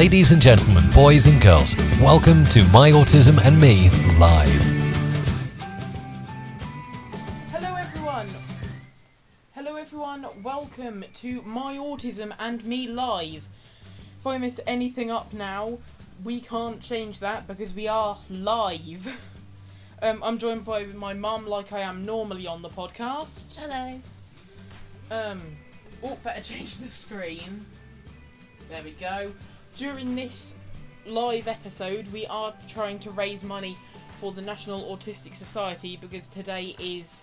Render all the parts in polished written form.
Ladies and gentlemen, boys and girls, welcome to My Autism and Me Live. Hello everyone, welcome to My Autism and Me Live. If I miss anything up now, we can't change that because we are live. I'm joined by my mum like I am normally on the podcast. Hello. Better change the screen. There we go. During this live episode, we are trying to raise money for the National Autistic Society because today is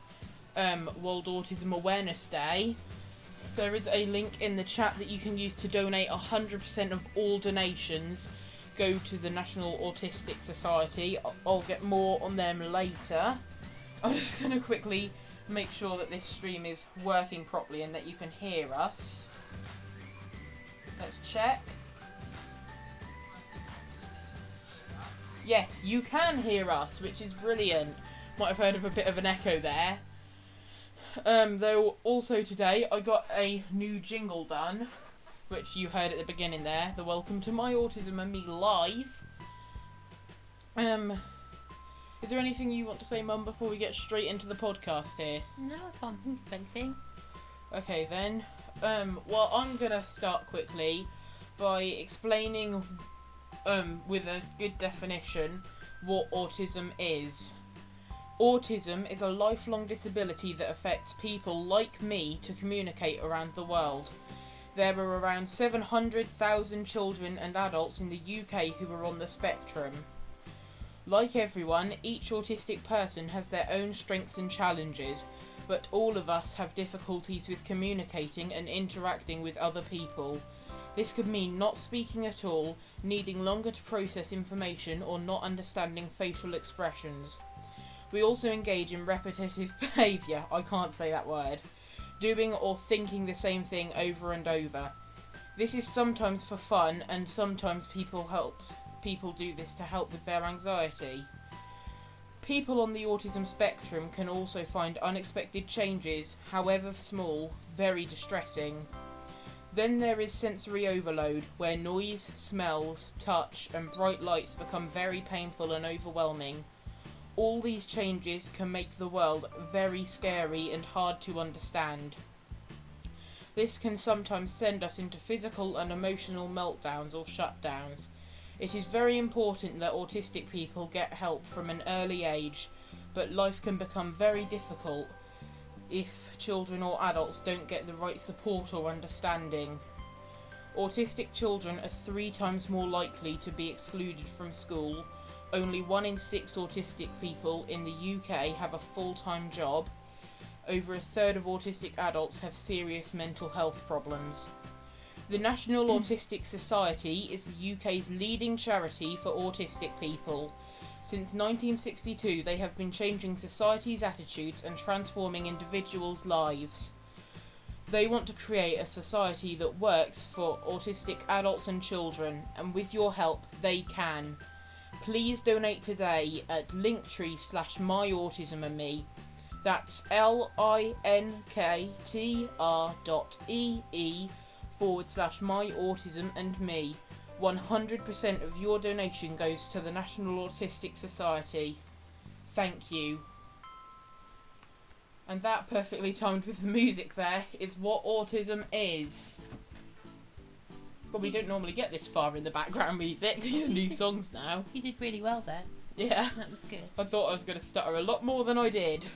World Autism Awareness Day. There is a link in the chat that you can use to donate. 100% of all donations go to the National Autistic Society. I'll get more on them later. I'm just going to quickly make sure that this stream is working properly and that you can hear us. Let's check. Yes, you can hear us, which is brilliant. Might have heard of a bit of an echo there. Though also today I got a new jingle done, which you heard at the beginning there. The Welcome to My Autism and Me Live. Is there anything you want to say, Mum, before we get straight into the podcast here? No, I can't think of anything. Okay then. Well, I'm gonna start quickly by explaining, with a good definition, what autism is. Autism is a lifelong disability that affects people like me to communicate around the world. There are around 700,000 children and adults in the UK who are on the spectrum. Like everyone, each autistic person has their own strengths and challenges, but all of us have difficulties with communicating and interacting with other people. This could mean not speaking at all, needing longer to process information, or not understanding facial expressions. We also engage in repetitive behaviour, I can't say that word, doing or thinking the same thing over and over. This is sometimes for fun, and sometimes people do this to help with their anxiety. People on the autism spectrum can also find unexpected changes, however small, very distressing. Then there is sensory overload, where noise, smells, touch and bright lights become very painful and overwhelming. All these changes can make the world very scary and hard to understand. This can sometimes send us into physical and emotional meltdowns or shutdowns. It is very important that autistic people get help from an early age, but life can become very difficult if children or adults don't get the right support or understanding. Autistic children are 3 times more likely to be excluded from school. Only 1 in 6 autistic people in the UK have a full-time job. Over a third of autistic adults have serious mental health problems. The National Autistic Society is the UK's leading charity for autistic people. Since 1962, they have been changing society's attitudes and transforming individuals' lives. They want to create a society that works for autistic adults and children, and with your help, they can. Please donate today at linktree/myautismandme. That's linktr.ee/myautismandme. 100% of your donation goes to the National Autistic Society. Thank you. And that, perfectly timed with the music there, is what autism is. But we don't normally get this far in the background music. These are new songs now. You did really well there. Yeah. That was good. I thought I was going to stutter a lot more than I did.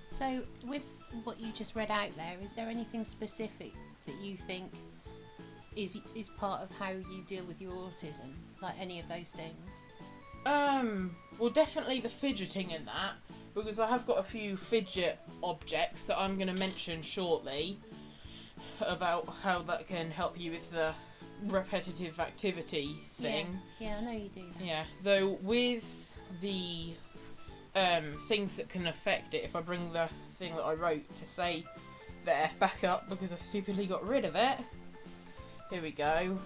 So, with what you just read out there, is there anything specific that you think is part of how you deal with your autism? Like any of those things? Well, definitely the fidgeting in that, because I have got a few fidget objects that I'm going to mention shortly about how that can help you with the repetitive activity thing. Yeah, I know you do. Yeah, though with the things that can affect it, if I bring the thing that I wrote to say there back up because I stupidly got rid of it. Here we go.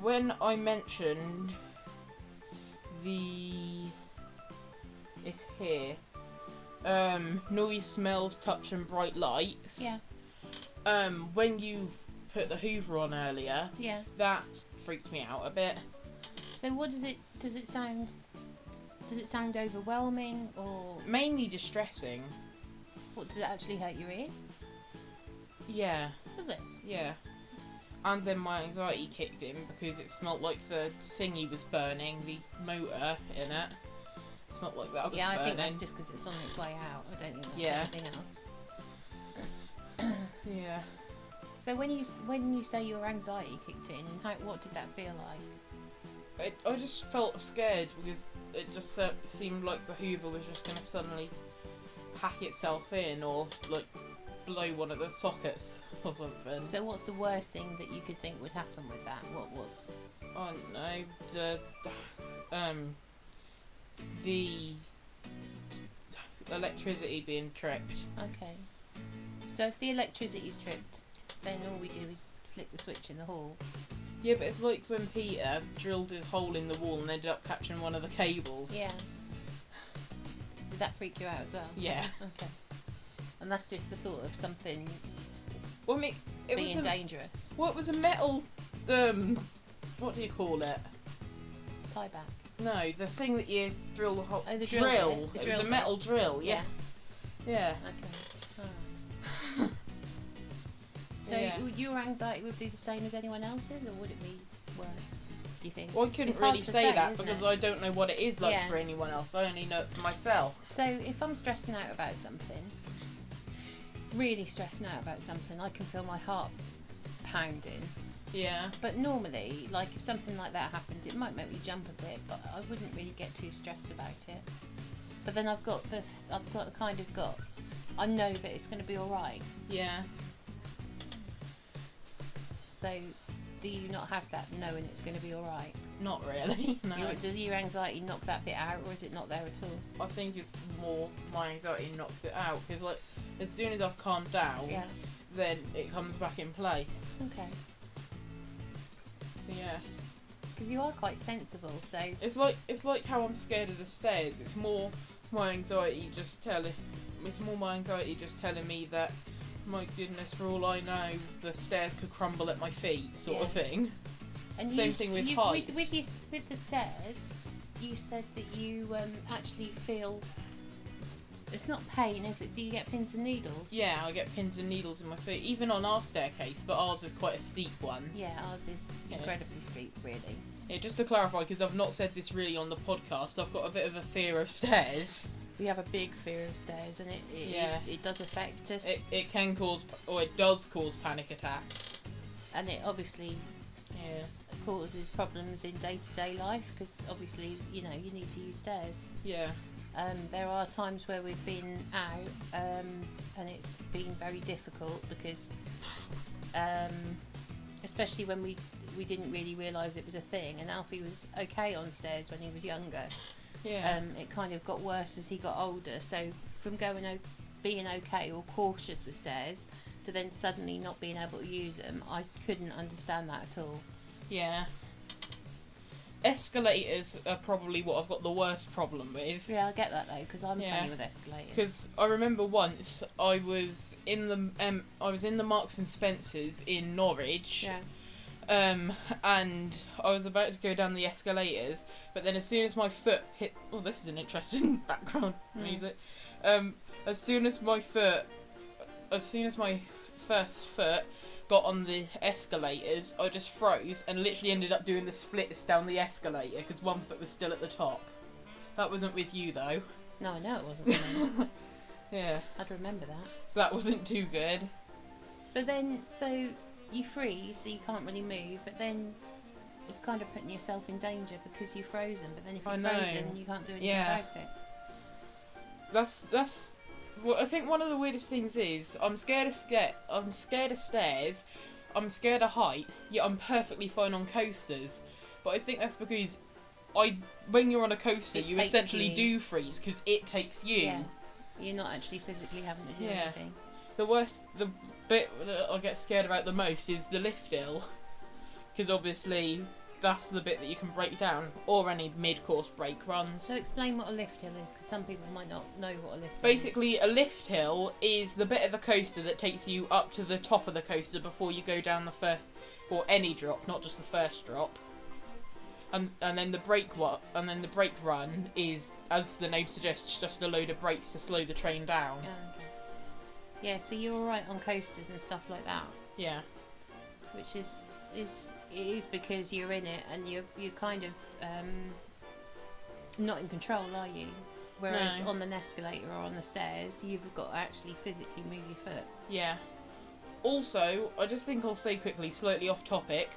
When I mentioned it's here. Noise, smells, touch and bright lights. Yeah. When you put the Hoover on earlier, Yeah. that freaked me out a bit. So what does it sound? Does it sound overwhelming, or Mainly distressing. what, does it actually hurt your ears? Yeah, Does it? yeah. And then my anxiety kicked in because it smelt like the thingy was burning, the motor in it. Smelt like that was Yeah, burning. I think that's just because it's on its way out. I don't think that's Yeah. anything else. Yeah. So when you say your anxiety kicked in, what did that feel like? I just felt scared because it just seemed like the Hoover was just going to suddenly hack itself in or like blow one of the sockets or something. So what's the worst thing that you could think would happen with that? What was? I don't know, the electricity being tripped. Okay. So if the electricity's tripped, then all we do is flick the switch in the hall. Yeah, but it's like when Peter drilled his hole in the wall and ended up catching one of the cables. Yeah. Did that freak you out as well? Yeah. Okay. And that's just the thought of something Well, I mean, it being was dangerous. Well, it was a metal, what do you call it? Tie back. No, the thing that you drill the hole. Oh, the drill bit. The It drill was a bit. metal drill. Yeah. Yeah. Okay. Alright. So Yeah. your anxiety would be the same as anyone else's, or would it be worse? Do you think? Well, I couldn't It's hard really to say that isn't because it? I don't know what it is like Yeah. for anyone else. I only know it for myself. So if I'm stressing out about something, really stressing out about something, I can feel my heart pounding. Yeah. But normally, like if something like that happened, it might make me jump a bit, but I wouldn't really get too stressed about it. But then I've got the kind of got, I know that it's going to be all right. Yeah. So, do you not have that knowing it's going to be all right? Not really. No. Does your anxiety knock that bit out, or is it not there at all? I think it's more my anxiety knocks it out because like as soon as I've calmed down, Yeah. then it comes back in place. Okay. So yeah. Because you are quite sensible, so It's like how I'm scared of the stairs. It's more my anxiety just telling me that, my goodness, for all I know, the stairs could crumble at my feet, sort of Yeah. thing. and Same thing with heights. With the stairs, you said that you actually feel. It's not pain, is it? Do you get pins and needles? Yeah, I get pins and needles in my feet, even on our staircase, but ours is quite a steep one. Yeah, ours is Yeah. incredibly steep, really. Yeah, just to clarify, because I've not said this really on the podcast, I've got a bit of a fear of stairs. We have a big fear of stairs, and it does affect us. It can cause, or it does cause panic attacks. And it obviously Yeah. causes problems in day-to-day life, because obviously, you need to use stairs. Yeah. There are times where we've been out, and it's been very difficult because, especially when we didn't really realise it was a thing, and Alfie was okay on stairs when he was younger. Yeah. It kind of got worse as he got older. So from being okay or cautious with stairs to then suddenly not being able to use them, I couldn't understand that at all. Yeah. Escalators are probably what I've got the worst problem with. Yeah, I get that though, because I'm Yeah. funny with escalators. Because I remember once I was in the Marks and Spencers in Norwich. Yeah. And I was about to go down the escalators, but then as soon as my foot hit, oh, this is an interesting background music. As soon as my first foot got on the escalators, I just froze and literally ended up doing the splits down the escalator because one foot was still at the top. That wasn't with you though. No, I know it wasn't for me. Yeah, I'd remember that. so that wasn't too good. But then, so you freeze, so you can't really move, but then it's kind of putting yourself in danger because you're frozen. But then if I you're know. frozen, you can't do anything Yeah. about it. That's well, I think one of the weirdest things is I'm scared of stairs, I'm scared of heights, yet I'm perfectly fine on coasters. But I think that's because when you're on a coaster, It you takes essentially you. do freeze because it takes you. Yeah. You're not actually physically having to do Yeah. anything. The bit that I get scared about the most is the lift hill, because obviously that's the bit that you can break down, or any mid-course break runs. So explain what a lift hill is, because some people might not know what a lift hill Basically, a lift hill is the bit of the coaster that takes you up to the top of the coaster before you go down the first, or any drop, not just the first drop. And then the brake run is, as the name suggests, just a load of brakes to slow the train down. is. Okay. Yeah, so you're alright on coasters and stuff like that. Yeah. Which is because you're in it and you're kind of not in control, are you? Whereas No. on an escalator or on the stairs, you've got to actually physically move your foot. Yeah. Also, I just think I'll say quickly, slightly off topic,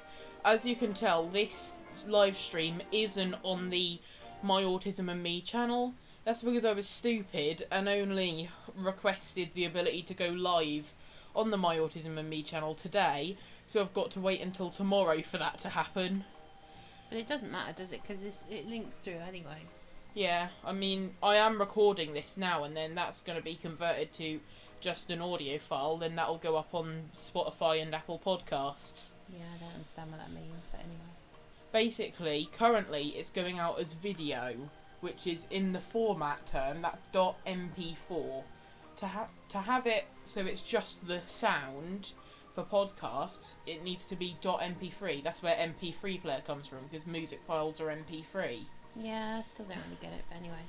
as you can tell, this live stream isn't on the My Autism and Me channel. That's because I was stupid and only requested the ability to go live on the My Autism and Me channel today, so I've got to wait until tomorrow for that to happen. But it doesn't matter, does it? Because it links through anyway. Yeah, I mean, I am recording this now, and then that's going to be converted to just an audio file, then that'll go up on Spotify and Apple Podcasts. Yeah, I don't understand what that means, but anyway. Basically, currently it's going out as video, which is in the format term, that's .mp4. To have it so it's just the sound for podcasts, it needs to be .mp3. That's where MP3 player comes from, because music files are MP3. Yeah, I still don't really get it, but anyway.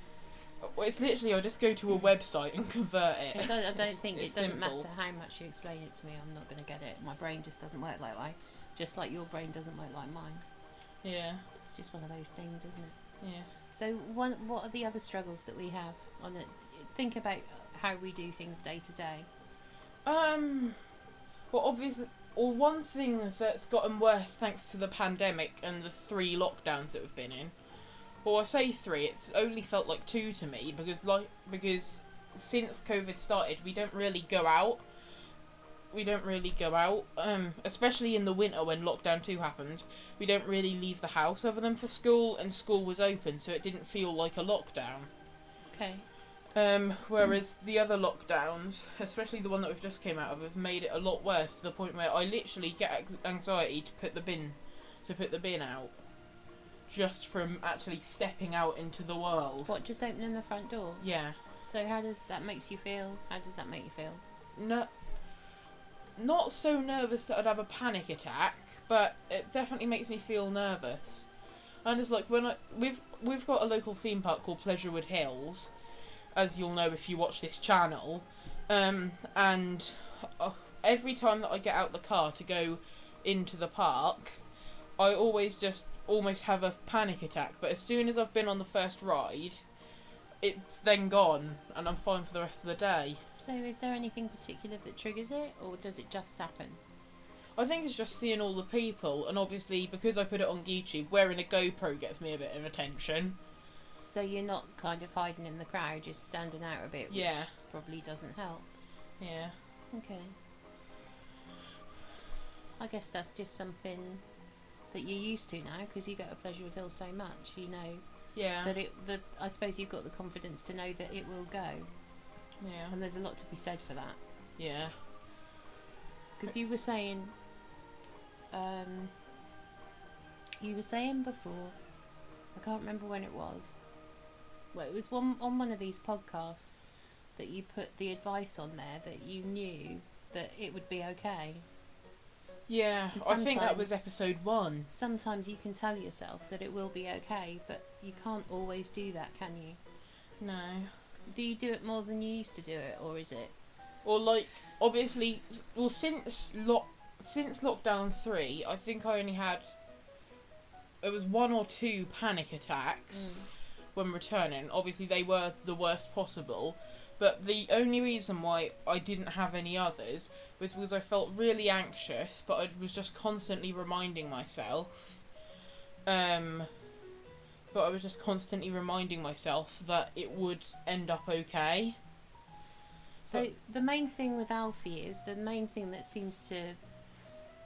Well, it's literally, I'll just go to a website and convert it. I don't think it doesn't simple. matter how much you explain it to me, I'm not going to get it. My brain just doesn't work like that. Just like your brain doesn't work like mine. Yeah. It's just one of those things, isn't it? Yeah. So what are the other struggles that we have on it? Think about how we do things day to day. Well, obviously, one thing that's gotten worse thanks to the pandemic and the 3 lockdowns that we've been in. Well, I say 3, it's only felt like 2 to me, because since COVID started, we don't really go out. Especially in the winter when lockdown 2 happened. We don't really leave the house other than for school, and school was open, so it didn't feel like a lockdown. Okay. Whereas the other lockdowns, especially the one that we've just came out of, have made it a lot worse, to the point where I literally get anxiety to put the bin out, just from actually stepping out into the world. What, just opening the front door? Yeah. So how does that make you feel? How does that make you feel? No, not so nervous that I'd have a panic attack, but it definitely makes me feel nervous. And it's like when we've got a local theme park called Pleasurewood Hills, as you'll know if you watch this channel, and every time that I get out the car to go into the park, I always just almost have a panic attack. But as soon as I've been on the first ride, it's then gone, and I'm fine for the rest of the day. So is there anything particular that triggers it, or does it just happen? I think it's just seeing all the people, and obviously because I put it on YouTube, wearing a GoPro gets me a bit of attention. So you're not kind of hiding in the crowd, just standing out a bit, which Yeah. probably doesn't help. Yeah. Okay. I guess that's just something that you're used to now, because you go to Pleasurewood Hill so much, you know Yeah. that I suppose you've got the confidence to know that it will go, Yeah. and there's a lot to be said for that. Yeah. Because you were saying before, I can't remember when it was. Well, it was on one of these podcasts that you put the advice on there that you knew that it would be okay. Yeah. And I think that was sometimes- episode 1. Sometimes you can tell yourself that it will be okay, but you can't always do that, can you? No. Do you do it more than you used to do it, or is it? Or like, obviously, well, since lockdown 3, I think I only had, it was 1 or 2 panic attacks when returning. Obviously, they were the worst possible, but the only reason why I didn't have any others was because I felt really anxious, but I was just constantly reminding myself, that it would end up okay. So the main thing with Alfie is, the main thing that seems to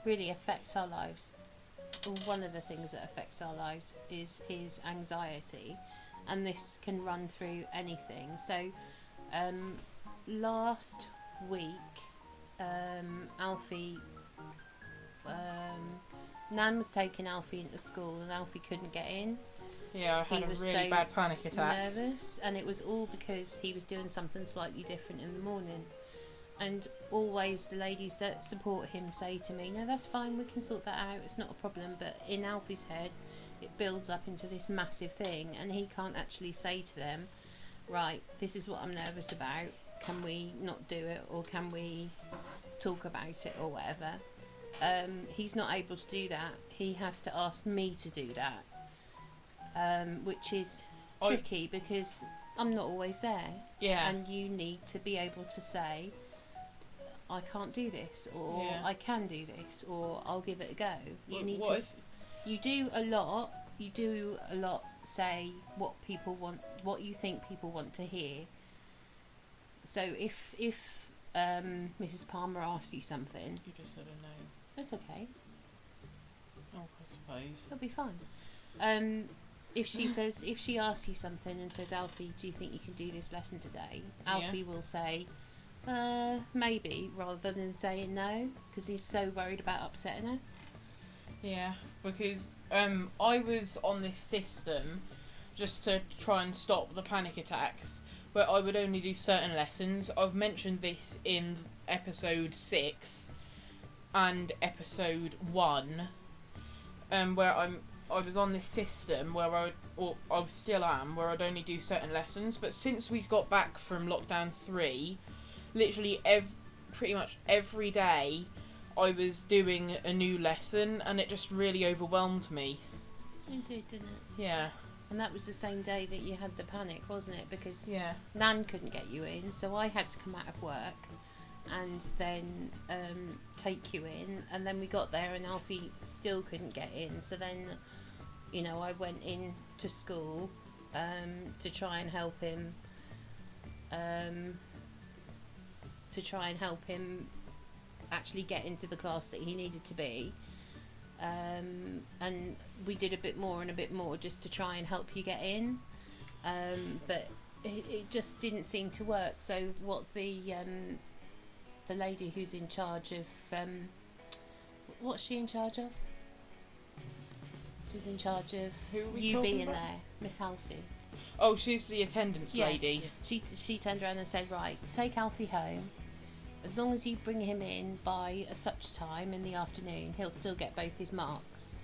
really affect our lives, or one of the things that affects our lives, is his anxiety, and this can run through anything. So last week Alfie Nan was taking Alfie into school and Alfie couldn't get in. Yeah, I had He a was really so bad panic attack. Nervous, and it was all because he was doing something slightly different in the morning. And always the ladies that support him say to me, no, that's fine, we can sort that out, it's not a problem. But in Alfie's head, it builds up into this massive thing, and he can't actually say to them, right, this is what I'm nervous about, can we not do it, or can we talk about it, or whatever. He's not able to do that. He has to ask me to do that, which is tricky because I'm not always there. Yeah. And you need to be able to say, I can't do this, or Yeah. I can do this, or I'll give it a go. You need what to. if- You do a lot. You do a lot. Say what people want, what you think people want to hear. So if Mrs. Palmer asks you something, You just said a no. that's okay. Oh, I suppose. It'll be fine. If she asks you something and says, Alfie, do you think you can do this lesson today? Alfie will say, maybe, rather than saying no, because he's so worried about upsetting her. Yeah, because I was on this system just to try and stop the panic attacks, where I would only do certain lessons. I've mentioned this in episode 6 and episode 1, where I was on this system where I still am, where I'd only do certain lessons. But since we got back from lockdown 3, literally pretty much every day I was doing a new lesson, and it just really overwhelmed me. It did, didn't it? Yeah. And that was the same day that you had the panic, wasn't it? Because Yeah. Nan couldn't get you in, so I had to come out of work and then take you in, and then we got there and Alfie still couldn't get in. So then, I went in to school to try and help him. Actually get into the class that he needed to be. And we did a bit more and a bit more just to try and help you get in, but it just didn't seem to work. So what the lady who's in charge of what's she in charge of? She's in charge of Who are we you talking being about? there, Miss Halsey. Oh, she's the attendance lady. She turned around and said, right, take Alfie home. As long as you bring him in by a such time in the afternoon, he'll still get both his marks,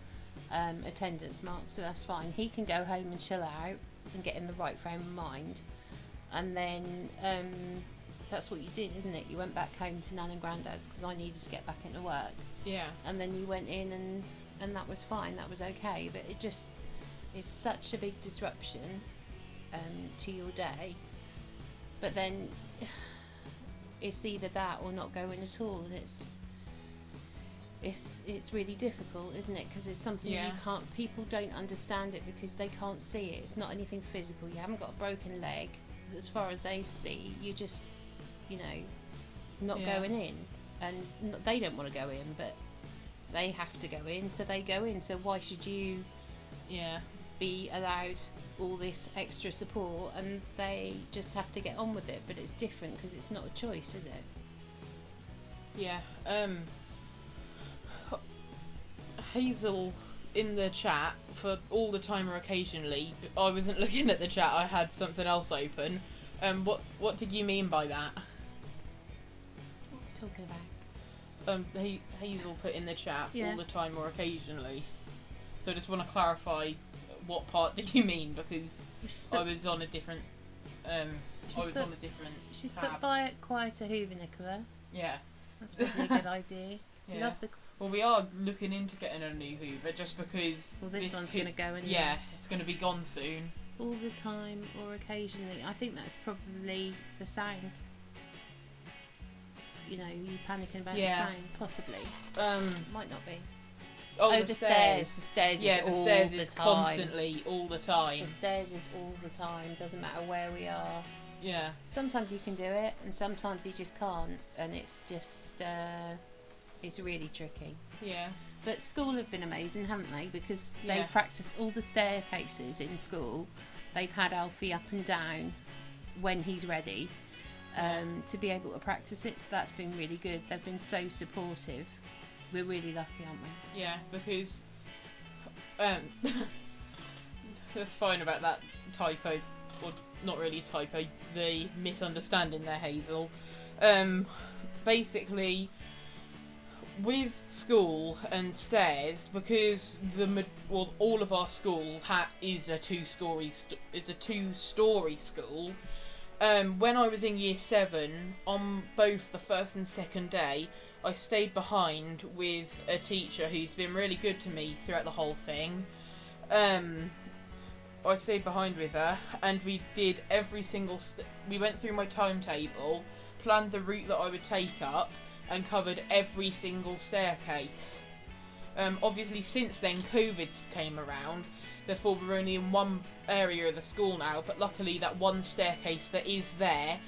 attendance marks, so that's fine. He can go home and chill out and get in the right frame of mind. And then that's what you did, isn't it? You went back home to Nan and Grandad's because I needed to get back into work. Yeah. And then you went in and that was fine, that was okay. But it just is such a big disruption to your day. But then it's either that or not going at all, and it's really difficult, isn't it? Because it's something Yeah. you can't. People don't understand it because they can't see it. It's not anything physical. You haven't got a broken leg. As far as they see, you just, not Yeah. going in, and they don't want to go in, but they have to go in, so they go in. So why should you Yeah. be allowed all this extra support, and they just have to get on with it? But it's different because it's not a choice, is it? Yeah. Hazel in the chat for all the time or occasionally. I wasn't looking at the chat. I had something else open. What did you mean by that? What are we talking about? Hazel put in the chat Yeah. all the time or occasionally. So I just want to clarify what part did you mean, because She's I put, was on a different. she's tab. put by it quieter Hoover, Nicola. Yeah. That's probably a good idea. Yeah. Love the. Well, we are looking into getting a new Hoover just because. Well, this one's going to go in. Yeah, it's going to be gone soon. All the time or occasionally. I think that's probably the sound. You panicking about the Yeah. sound, possibly. Might not be. Oh, the stairs. The stairs Yeah, is the all stairs the is time. constantly, all the time. The stairs is all the time. Doesn't matter where we are. Yeah. Sometimes you can do it, and sometimes you just can't, and it's just it's really tricky. Yeah. But school have been amazing, haven't they? Because they Yeah. practice all the staircases in school. They've had Alfie up and down when he's ready to be able to practice it. So that's been really good. They've been so supportive. We're really lucky, aren't we? Yeah, because that's fine about that typo, or not really typo, the misunderstanding there, Hazel. Basically, with school and stairs, because all of our school is a two-story school. When I was in year 7, on both the first and second day, I stayed behind with a teacher who's been really good to me throughout the whole thing. I stayed behind with her, and we did every single. We went through my timetable, planned the route that I would take up, and covered every single staircase. Obviously, since then, COVID came around. Therefore, we're only in one area of the school now. But luckily, that one staircase that is there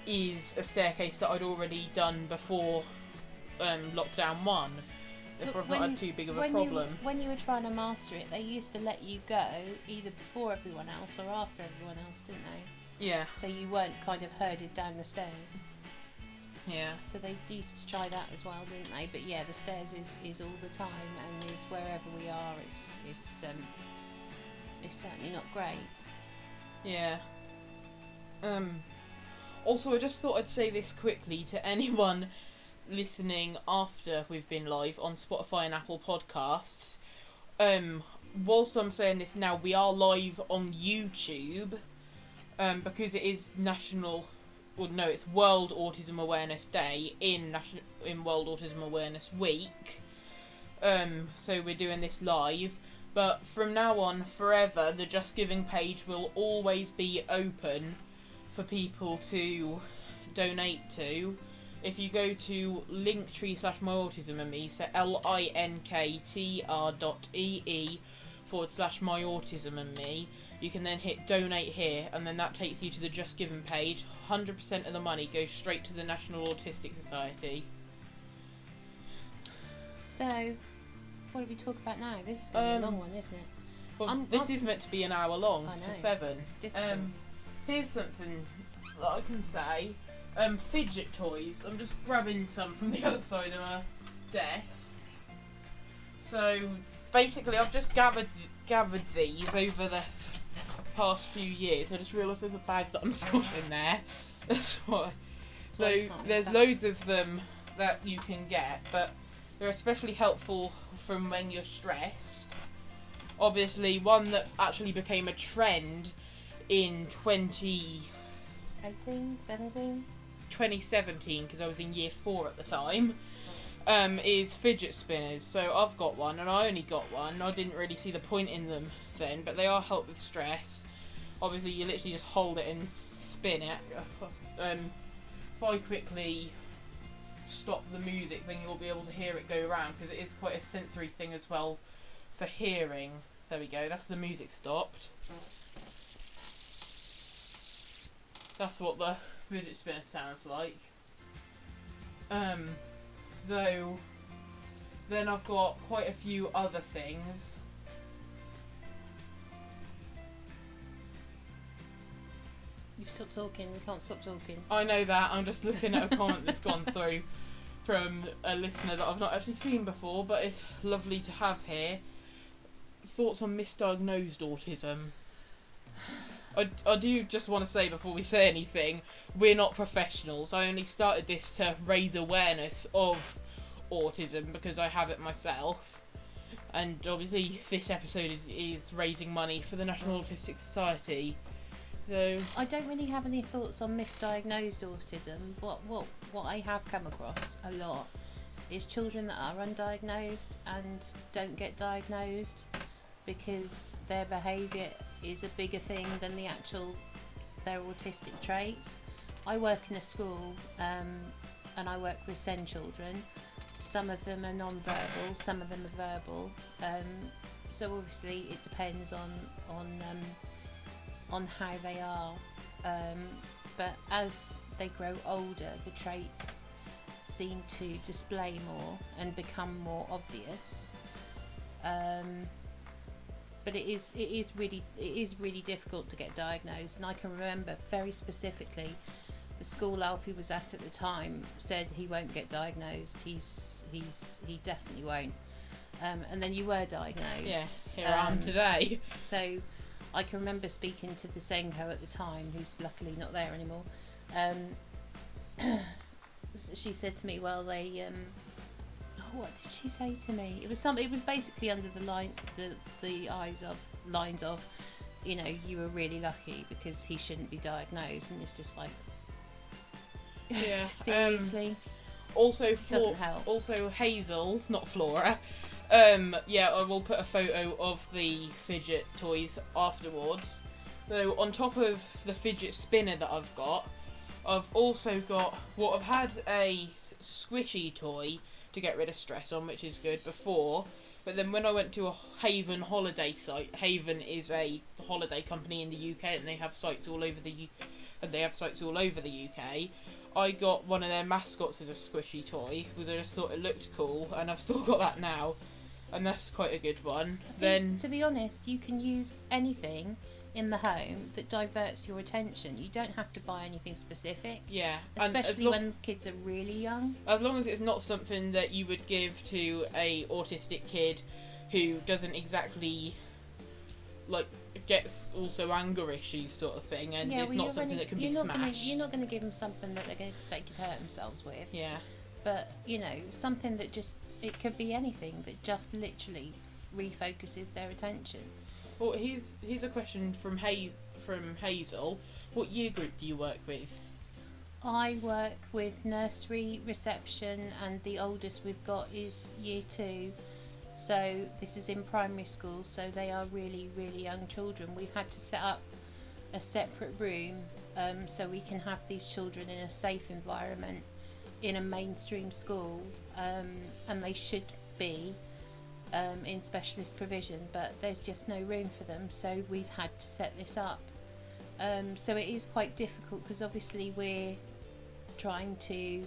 is a staircase that I'd already done before lockdown 1. Therefore, I've not had too big of a problem. When you were trying to master it, they used to let you go either before everyone else or after everyone else, didn't they? Yeah. So you weren't kind of herded down the stairs. Yeah. So they used to try that as well, didn't they? But yeah, the stairs is all the time, and is wherever we are. It's certainly not great. Yeah. Also, I just thought I'd say this quickly to anyone listening after we've been live on Spotify and Apple Podcasts. Whilst I'm saying this now, we are live on YouTube, because it is it's World Autism Awareness Day in World Autism Awareness Week. So we're doing this live. But from now on, forever, the Just Giving page will always be open for people to donate to. If you go to linktree/myautismandme, so linktr.ee/myautismandme, you can then hit donate here, and then that takes you to the Just Giving page. 100% of the money goes straight to the National Autistic Society. So, what do we talk about now? This is going to be a long one, isn't it? Well, this is meant to be an hour long for 7. It's difficult. Here's something that I can say. Fidget toys. I'm just grabbing some from the other side of my desk. So basically, I've just gathered these over the past few years. I just realised there's a bag that I'm squashing there. That's why. So there's loads of them that you can get, but they're especially helpful from when you're stressed. Obviously, one that actually became a trend in 2017, because I was in year 4 at the time, is fidget spinners. So I've got one, and I only got one. I didn't really see the point in them then, but they are help with stress. Obviously, you literally just hold it and spin it. If I quickly stop the music, then you'll be able to hear it go around, because it is quite a sensory thing as well for hearing. There we go, that's the music stopped. That's what the fidget spinner sounds like. Though, then I've got quite a few other things. You've stopped talking, we can't stop talking. I know that, I'm just looking at a comment that's gone through from a listener that I've not actually seen before, but it's lovely to have here. Thoughts on misdiagnosed autism? I do just want to say before we say anything, we're not professionals. I only started this to raise awareness of autism because I have it myself. And obviously this episode is raising money for the National Autistic Society. So I don't really have any thoughts on misdiagnosed autism. What I have come across a lot is children that are undiagnosed and don't get diagnosed because their behaviour is a bigger thing than their autistic traits. I work in a school and I work with SEND children. Some of them are non-verbal, some of them are verbal. So obviously it depends on how they are. But as they grow older, the traits seem to display more and become more obvious. But it is really difficult to get diagnosed, and I can remember very specifically the school Alfie was at the time said he won't get diagnosed. He definitely won't. And then you were diagnosed. Yeah, here I am today. So I can remember speaking to the Senko at the time, who's luckily not there anymore. She said to me, well, they what did she say to me? It was basically under the lines of, you know, you were really lucky because he shouldn't be diagnosed, and it's just like, yeah, seriously. Doesn't help. Also Hazel, not Flora. Yeah, I will put a photo of the fidget toys afterwards. So on top of the fidget spinner that I've also got I've had a squishy toy to get rid of stress on, which is good before. But then when I went to a Haven holiday site, Haven is a holiday company in the UK, and they have sites all over the UK. I got one of their mascots as a squishy toy because I just thought it looked cool, and I've still got that now, and that's quite a good one. Then, to be honest, you can use anything in the home that diverts your attention. You don't have to buy anything specific. Yeah, especially when kids are really young. As long as it's not something that you would give to a autistic kid who doesn't exactly gets also anger issues sort of thing, and it's not something that can be smashed. You're not going to give them something that they could hurt themselves with. Yeah. But you know, something that it could be anything that just literally refocuses their attention. Well, here's a question from Hazel. What year group do you work with? I work with nursery, reception, and the oldest we've got is year 2. So this is in primary school, so they are really, really young children. We've had to set up a separate room so we can have these children in a safe environment in a mainstream school, and they should be in specialist provision, but there's just no room for them, so we've had to set this up. So it is quite difficult because obviously we're trying to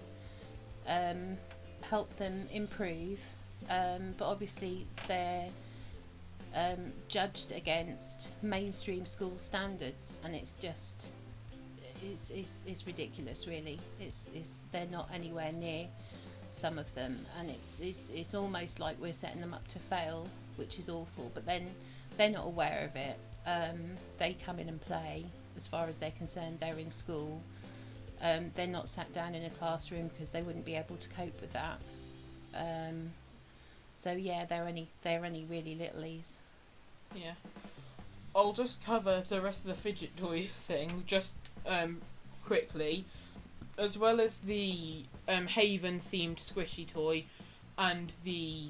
help them improve, but obviously they're judged against mainstream school standards, and it's just it's ridiculous, really. They're not anywhere near some of them, and it's almost like we're setting them up to fail, which is awful. But then they're not aware of it. They come in and play. As far as they're concerned, they're in school. They're not sat down in a classroom because they wouldn't be able to cope with that. So yeah, they're only really littlies. Yeah, I'll just cover the rest of the fidget toy thing just quickly, as well as the Haven themed squishy toy and the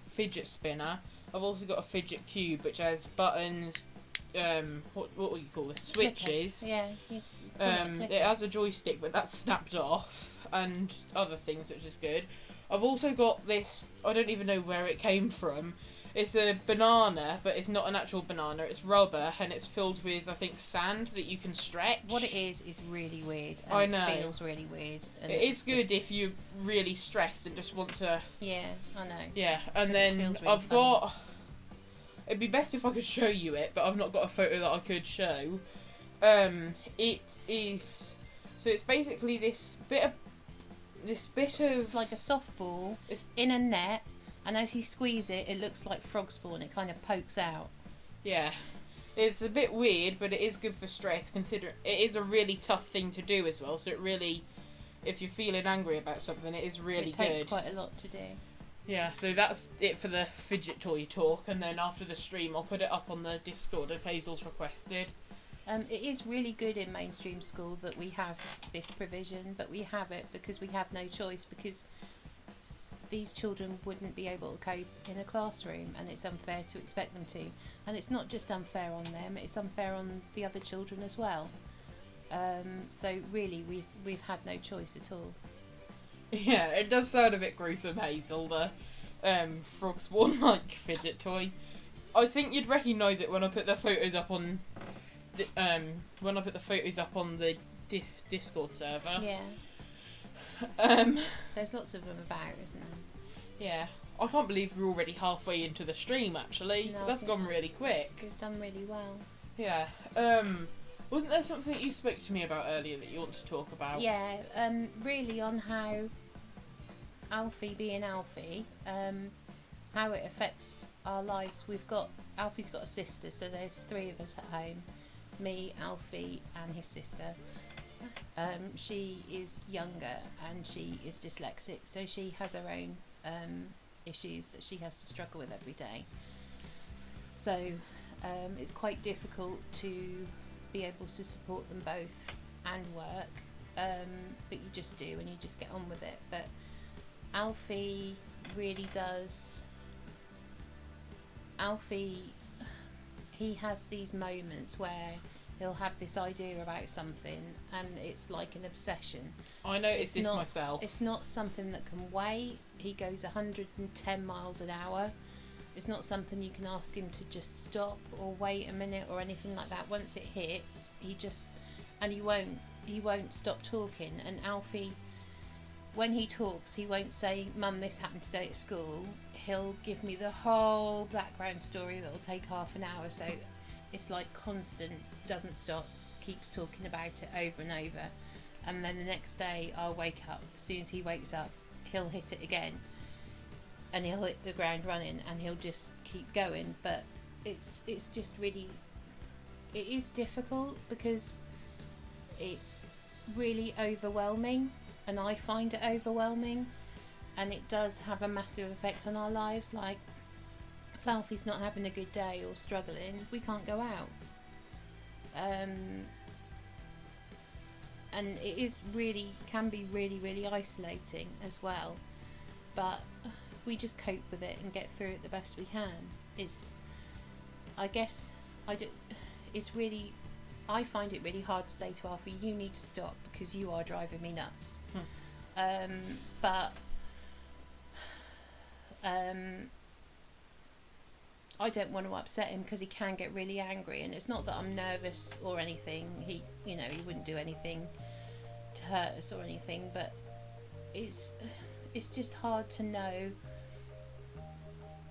fidget spinner. I've also got a fidget cube which has buttons, what would you call it, switches. Yeah. It has a joystick, but that's snapped off, and other things, which is good. I've also got this, I don't even know where it came from. It's a banana, but it's not an actual banana, it's rubber, and it's filled with, I think, sand that you can stretch. What it is really weird. And I know. It feels really weird. And it is good if you're really stressed and just want to... Yeah, I know. Yeah, and then really I've got... It'd be best if I could show you it, but I've not got a photo that I could show. It is... So it's basically this bit of... It's like a softball in a net, and as you squeeze it, it looks like frog spawn. It kind of pokes out. Yeah. It's a bit weird, but it is good for stress, considering it is a really tough thing to do as well, so it really... If you're feeling angry about something, it is really good. It takes quite a lot to do. Yeah, so that's it for the fidget toy talk, and then after the stream I'll put it up on the Discord as Hazel's requested. It is really good in mainstream school that we have this provision, but we have it because we have no choice, because these children wouldn't be able to cope in a classroom, and it's unfair to expect them to. And it's not just unfair on them, it's unfair on the other children as well. So really we've had no choice at all. Yeah, it does sound a bit gruesome, Hazel, the frog spawn like fidget toy. I think you'd recognise it when I put the photos up on the Discord server. Yeah. There's lots of them about, isn't there? Yeah. I can't believe we're already halfway into the stream, actually. No, That's gone really quick. We've done really well. Yeah. Wasn't there something you spoke to me about earlier that you want to talk about? Yeah, really on how Alfie being Alfie, how it affects our lives. Alfie's got a sister, so there's 3 of us at home. Me, Alfie and his sister. She is younger and she is dyslexic, so she has her own issues that she has to struggle with every day. So it's quite difficult to be able to support them both and work, but you just do and you just get on with it. But Alfie really does. Alfie, he has these moments where he'll have this idea about something and it's like an obsession. I noticed this myself. It's not something that can wait. He goes 110 miles an hour. It's not something you can ask him to just stop or wait a minute or anything like that. Once it hits, he won't stop talking. And Alfie, when he talks, he won't say, "Mum, this happened today at school." He'll give me the whole background story that'll take half an hour. So it's like constant, doesn't stop, keeps talking about it over and over. And then the next day I'll wake up. As soon as he wakes up, he'll hit it again. And he'll hit the ground running and he'll just keep going. But it's just really, it is difficult because it's really overwhelming, and I find it overwhelming, and it does have a massive effect on our lives. Like, if Alfie's not having a good day or struggling, we can't go out. And it is really, can be really, really isolating as well. But we just cope with it and get through it the best we can. I find it really hard to say to Alfie, "You need to stop because you are driving me nuts." But I don't want to upset him because he can get really angry, and it's not that I'm nervous or anything. He wouldn't do anything to hurt us or anything, but it's just hard to know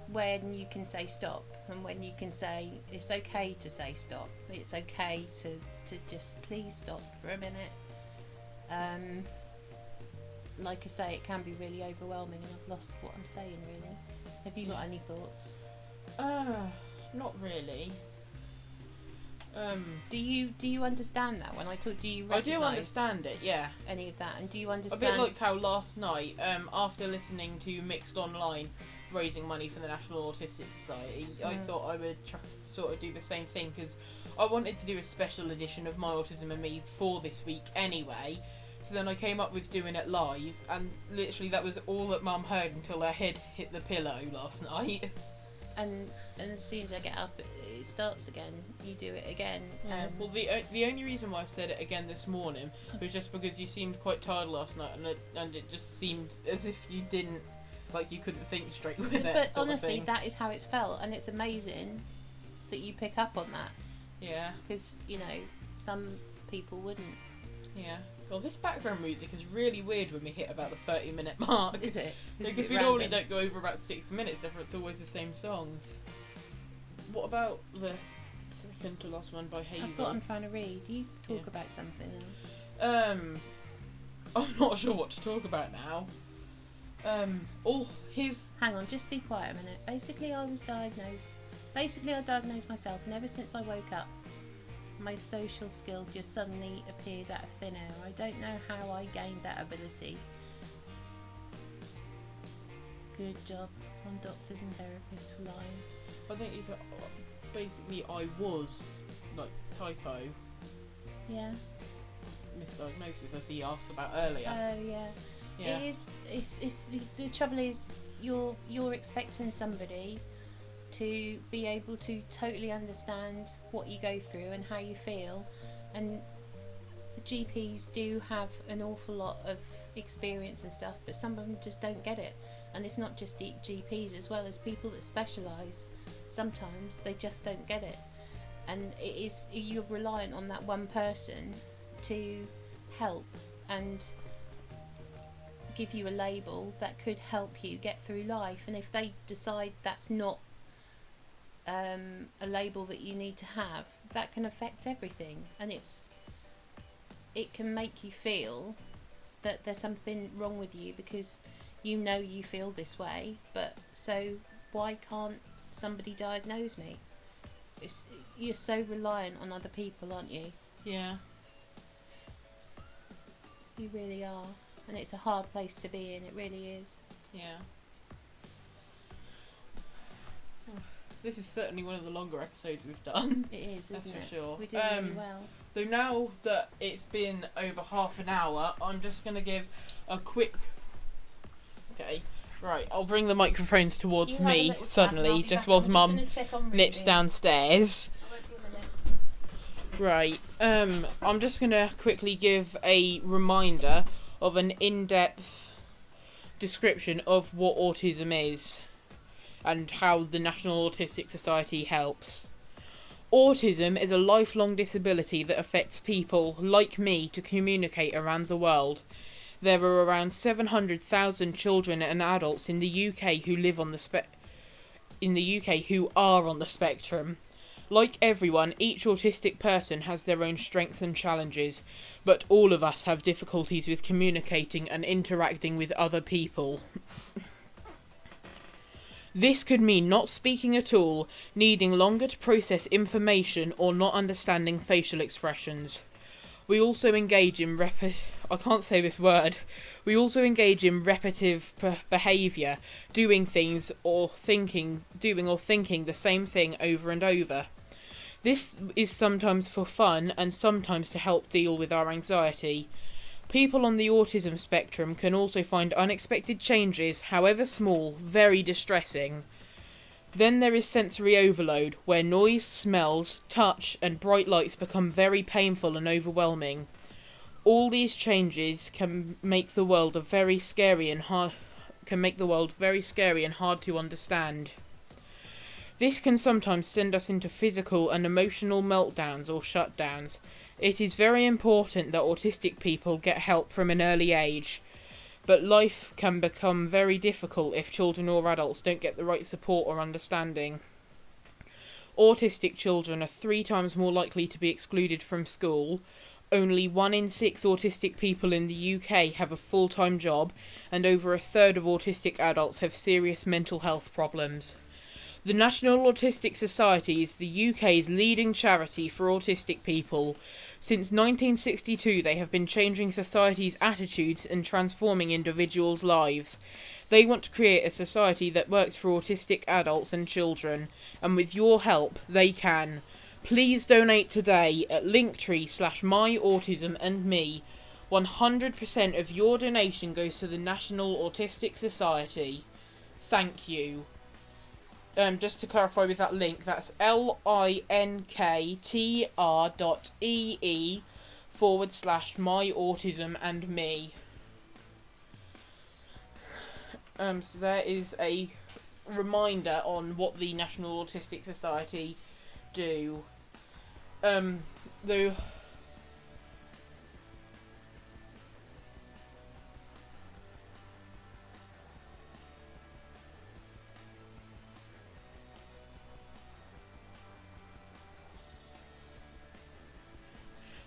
when you can say stop and when you can say it's okay to say stop. It's okay to just please stop for a minute. Like I say, it can be really overwhelming, and I've lost what I'm saying really. Have you got any thoughts? Not really. Do you understand that when I talk? Do you I do recognise understand it, yeah. any of that? And do you A understand? bit like how last night, after listening to Mixed Online raising money for the National Autistic Society, I thought I would sort of do the same thing, because I wanted to do a special edition of My Autism and Me for this week anyway. So then I came up with doing it live, and literally that was all that Mum heard until her head hit the pillow last night. And as soon as I get up, it starts again. You do it again. Well, the only reason why I said it again this morning was just because you seemed quite tired last night, and it just seemed as if you didn't, like, you couldn't think straight with it. But honestly, that is how it's felt, and it's amazing that you pick up on that. Yeah. Because some people wouldn't. Yeah. God, this background music is really weird when we hit about the 30-minute mark. Is it? Because we normally don't go over about 6 minutes, therefore it's always the same songs. What about the second to last one by Hazel? That's what I'm trying to read. You talk about something. I'm not sure what to talk about now. Hang on, just be quiet a minute. Basically, I diagnosed myself, and ever since I woke up, my social skills just suddenly appeared out of thin air. I don't know how I gained that ability. Good job on doctors and therapists for lying. I think basically I was, like, typo. Yeah. Misdiagnosis, as he asked about earlier. Oh yeah. Yeah. It is. It's the trouble is you're expecting somebody to be able to totally understand what you go through and how you feel, and the GPs do have an awful lot of experience and stuff, but some of them just don't get it. And it's not just the GPs, as well as people that specialise. Sometimes they just don't get it, and you're reliant on that one person to help and give you a label that could help you get through life. And if they decide that's not a label that you need to have, that can affect everything, and it can make you feel that there's something wrong with you because you know you feel this way, but so why can't somebody diagnose me? You're so reliant on other people, aren't you? Yeah. You really are. And it's a hard place to be in, it really is. Yeah. This is certainly one of the longer episodes we've done. It is, That's isn't it? for sure. We do really well. So now that it's been over half an hour, I'm just going to give a quick... Okay, right, I'll bring the microphones towards me suddenly, just whilst Mum nips downstairs. Right, I'm just going to quickly give a reminder of an in-depth description of what autism is and how the National Autistic Society helps. Autism is a lifelong disability that affects people like me to communicate around the world. There are around 700,000 children and adults in the UK who live on who are on the spectrum. Like everyone, each autistic person has their own strengths and challenges, but all of us have difficulties with communicating and interacting with other people. This could mean not speaking at all, needing longer to process information, or not understanding facial expressions. We also engage in repetitive behaviour, doing or thinking the same thing over and over. This is sometimes for fun and sometimes to help deal with our anxiety. People on the autism spectrum can also find unexpected changes, however small, very distressing. Then there is sensory overload, where noise, smells, touch, and bright lights become very painful and overwhelming. All these changes can make the world very scary and hard to understand. This can sometimes send us into physical and emotional meltdowns or shutdowns. It is very important that autistic people get help from an early age, but life can become very difficult if children or adults don't get the right support or understanding. Autistic children are 3 times more likely to be excluded from school. Only 1 in 6 autistic people in the UK have a full-time job, and over a third of autistic adults have serious mental health problems. The National Autistic Society is the UK's leading charity for autistic people. Since 1962, they have been changing society's attitudes and transforming individuals' lives. They want to create a society that works for autistic adults and children, and with your help, they can. Please donate today at linktree/myautismandme. 100% of your donation goes to the National Autistic Society. Thank you. Just to clarify with that link, that's linktr.ee/myautismandme. So there is a reminder on what the National Autistic Society do. Though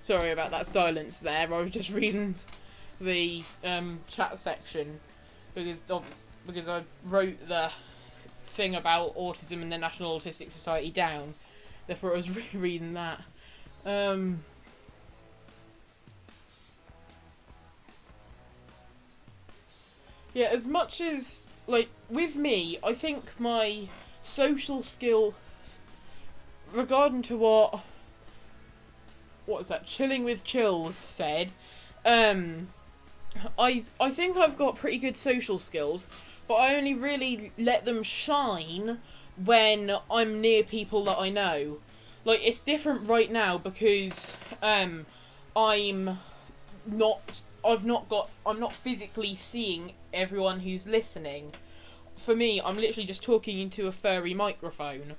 sorry about that silence there. I was just reading the chat section because I wrote the thing about autism and the National Autistic Society down. Therefore, I was reading that. Yeah, as much as, like, with me, I think my social skills, regarding to what was that, Chilling with Chills said, I think I've got pretty good social skills, but I only really let them shine when I'm near people that I know. Like, it's different right now because I'm not physically seeing everyone who's listening. For me, I'm literally just talking into a furry microphone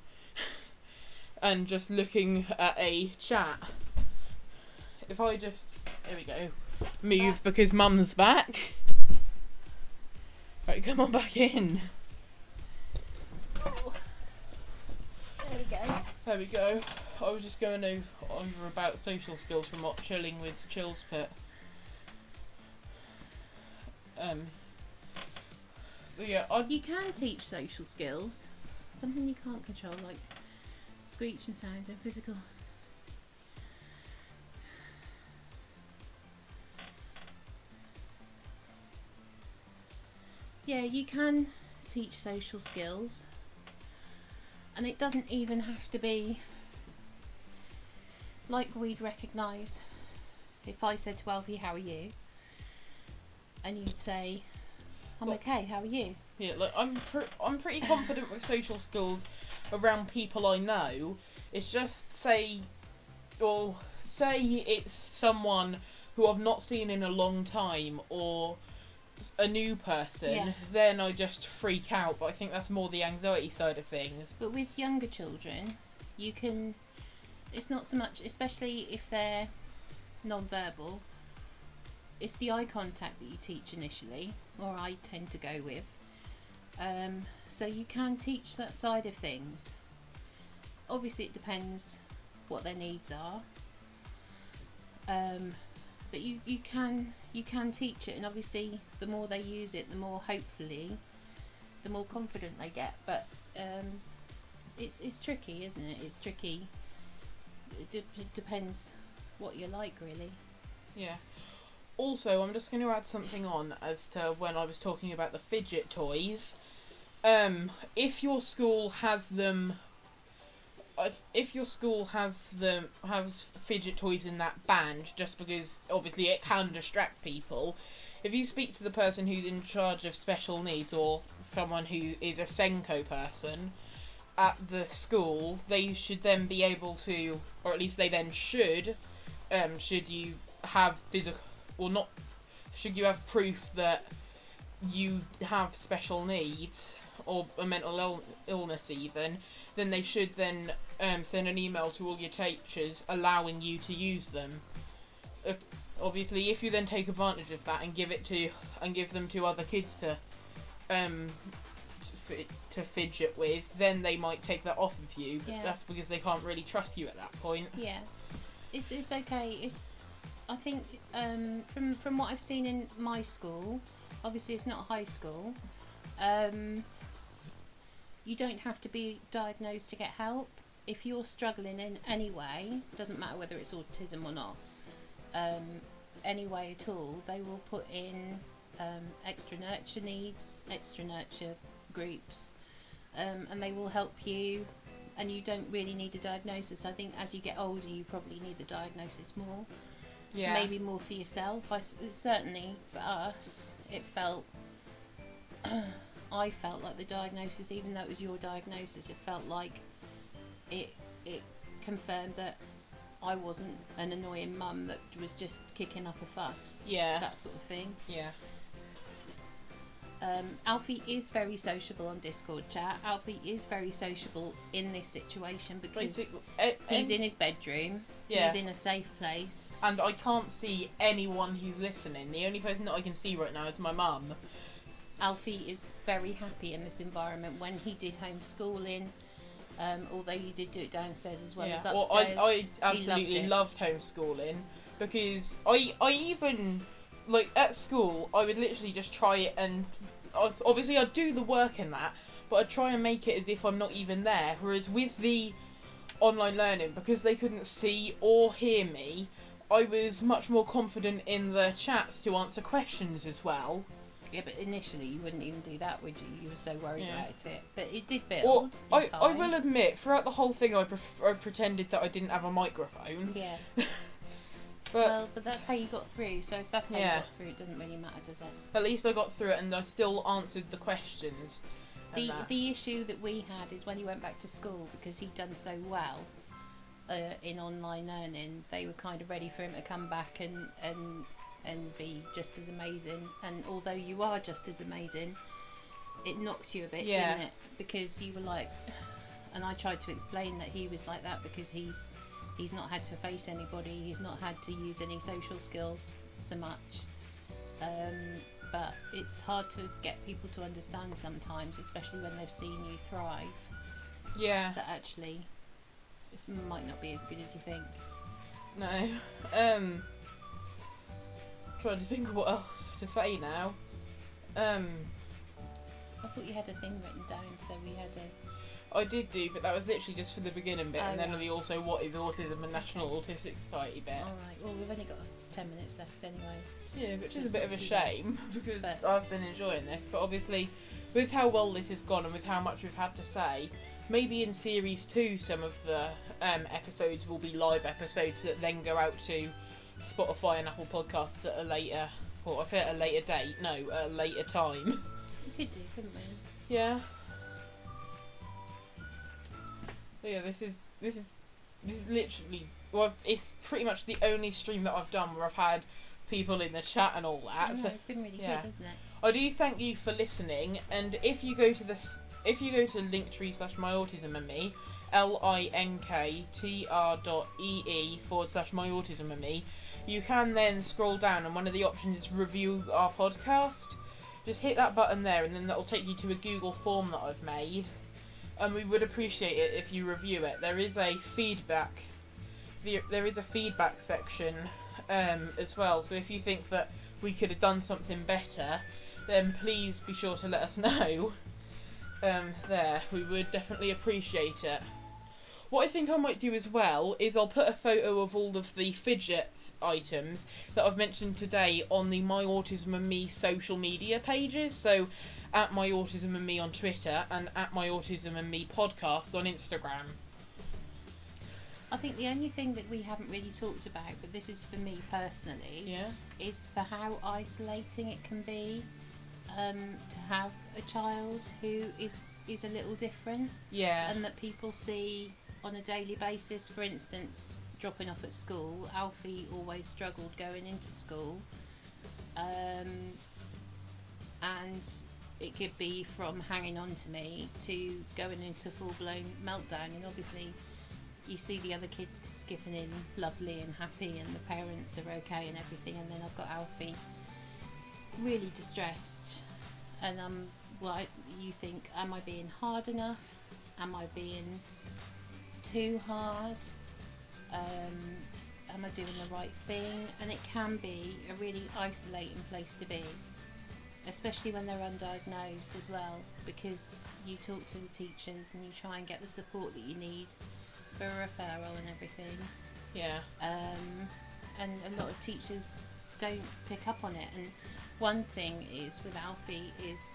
and just looking at a chat. If I just, there we go, move because Mum's back. Right, come on back in. Oh. There we go. There we go. I was just going over about social skills from what Chilling with Chills put. Yeah, you can teach social skills. Something you can't control, like screech and sound and physical. Yeah, you can teach social skills, and it doesn't even have to be like we'd recognise if I said to Alfie, "How are you?" and you'd say, "I'm okay. How are you?" Yeah, like I'm pretty confident with social skills around people I know. It's just say it's someone who I've not seen in a long time or a new person, then I just freak out. But I think that's more the anxiety side of things. But with younger children, you can. It's not so much, especially if they're non-verbal. It's the eye contact that you teach initially, or I tend to go with. So you can teach that side of things. Obviously, it depends what their needs are. But you can teach it, and obviously, the more they use it, the more hopefully, the more confident they get. But it's tricky, isn't it? It's tricky. It depends what you're like, really. Yeah. Also, I'm just going to add something on as to when I was talking about the fidget toys. If your school has them, has fidget toys in that band, just because obviously it can distract people. If you speak to the person who's in charge of special needs or someone who is a Senko person at the school, they should then be able to, or at least they then should you have physical, or not, should you have proof that you have special needs or a mental illness even, then they should then send an email to all your teachers allowing you to use them. Obviously, if you then take advantage of that and give them to other kids to fidget with, then they might take that off of you. But that's because they can't really trust you at that point. Yeah, it's okay. I think from what I've seen in my school, obviously it's not high school. You don't have to be diagnosed to get help. If you're struggling in any way, doesn't matter whether it's autism or not, any way at all, they will put in extra nurture needs, extra nurture groups, and they will help you, and you don't really need a diagnosis. I think as you get older you probably need the diagnosis more. Maybe more for yourself. Certainly for us it felt I felt like the diagnosis, even though it was your diagnosis, it felt like it confirmed that I wasn't an annoying mum that was just kicking up a fuss. That sort of thing. Alfie is very sociable on Discord chat. Alfie is very sociable in this situation because he's in his bedroom. He's in a safe place. And I can't see anyone who's listening. The only person that I can see right now is my mum. Alfie is very happy in this environment. When he did homeschooling, although you did do it downstairs as well as upstairs. Well, I absolutely loved homeschooling because I even, like, at school, I would literally just try it, and obviously I'd do the work in that, but I'd try and make it as if I'm not even there. Whereas with the online learning, because they couldn't see or hear me, I was much more confident in the chats to answer questions as well. Yeah, but initially you wouldn't even do that, would you? You were so worried about it. But it did build in time. I will admit, throughout the whole thing I pretended that I didn't have a microphone. Yeah. But that's how you got through, so if that's how you got through, it doesn't really matter, does it? At least I got through it and I still answered the questions. The issue that we had is when he went back to school, because he'd done so well in online learning, they were kind of ready for him to come back and be just as amazing. And although you are just as amazing, it knocked you a bit, didn't it? Because you were like, and I tried to explain that he was like that because he's not had to face anybody, he's not had to use any social skills so much. But it's hard to get people to understand sometimes, especially when they've seen you thrive. Yeah. That actually This might not be as good as you think. No. Trying to think of what else to say now. I thought you had a thing written down, so we had a... I did do, but that was literally just for the beginning bit, Oh, and then right. the also what is autism and National Autistic Society bit. Alright, well we've only got 10 minutes left anyway. Yeah, which So is a bit of a it's not too shame because But- I've been enjoying this. But obviously, with how well this has gone and with how much we've had to say, maybe in series 2 some of the episodes will be live episodes that then go out to Spotify and Apple Podcasts at a later, or I say at a later date, no, at a later time. We could do, couldn't we? Yeah. So yeah, this is literally, well, it's pretty much the only stream that I've done where I've had people in the chat and all that. I know, So it's been really yeah. good, hasn't it? I do thank you for listening, and if you go to linktree/myautismandme, linktr.ee/myautismandme, you can then scroll down and one of the options is review our podcast. Just hit that button there and then that'll take you to a Google form that I've made. And we would appreciate it if you review it. There is a feedback section as well. So if you think that we could have done something better, then please be sure to let us know. We would definitely appreciate it. What I think I might do as well is I'll put a photo of all of the fidget items that I've mentioned today on the My Autism and Me social media pages. So at My Autism and Me on Twitter and at My Autism and Me podcast on Instagram. I think the only thing that we haven't really talked about, but this is for me personally, Yeah. is for how isolating it can be to have a child who is a little different, Yeah. and that people see on a daily basis. For instance, dropping off at school, Alfie always struggled going into school, and it could be from hanging on to me to going into full-blown meltdown. And obviously you see the other kids skipping in lovely and happy and the parents are okay and everything, and then I've got Alfie really distressed, and you think, am I being hard enough? Am I being too hard? Am I doing the right thing? And it can be a really isolating place to be, especially when they're undiagnosed as well, because you talk to the teachers and you try and get the support that you need for a referral and everything, Yeah. and a lot of teachers don't pick up on it. And one thing is with Alfie is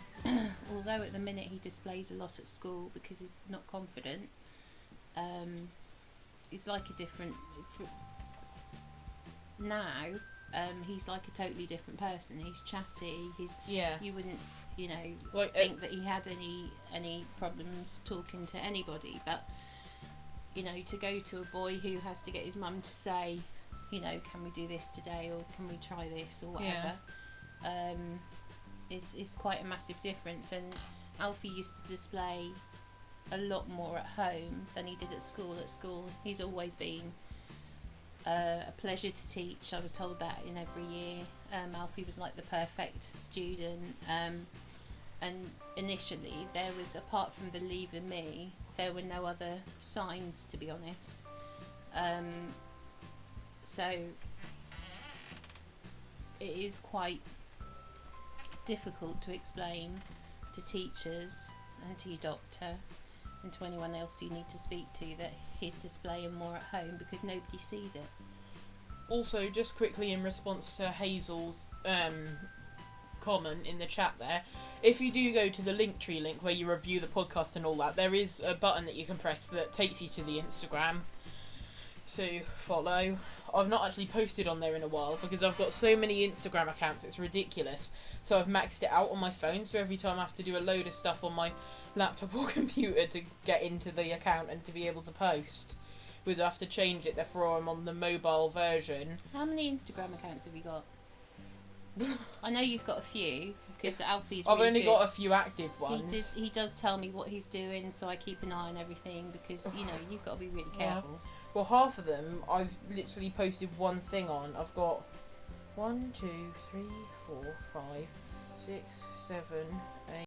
although at the minute he displays a lot at school because he's not confident, he's like a different now. He's like a totally different person. He's chatty. Yeah. You wouldn't, Like think that he had any problems talking to anybody, but to go to a boy who has to get his mum to say, can we do this today, or can we try this, or whatever, is quite a massive difference. And Alfie used to display a lot more at home than he did at school. At school, he's always been a pleasure to teach. I was told that in every year. Alfie was like the perfect student. And initially, there was, apart from the leaving me, there were no other signs, to be honest. So it is quite difficult to explain to teachers and to your doctor and to anyone else you need to speak to that he's displaying more at home because nobody sees it. Also, just quickly in response to Hazel's comment in the chat there, if you do go to the Linktree link where you review the podcast and all that, there is a button that you can press that takes you to the Instagram to follow. I've not actually posted on there in a while because I've got so many Instagram accounts, it's ridiculous. So I've maxed it out on my phone, so every time I have to do a load of stuff on my laptop or computer to get into the account and to be able to post, because I have to change it, therefore I'm on the mobile version. How many Instagram accounts have you got? I know you've got a few because Alfie's I've really only good. got a few active ones. He does tell me what he's doing, so I keep an eye on everything because you've got to be really careful. Well, half of them I've literally posted one thing on. I've got 1, 2, 3, 4, 5, 6, 7, 8.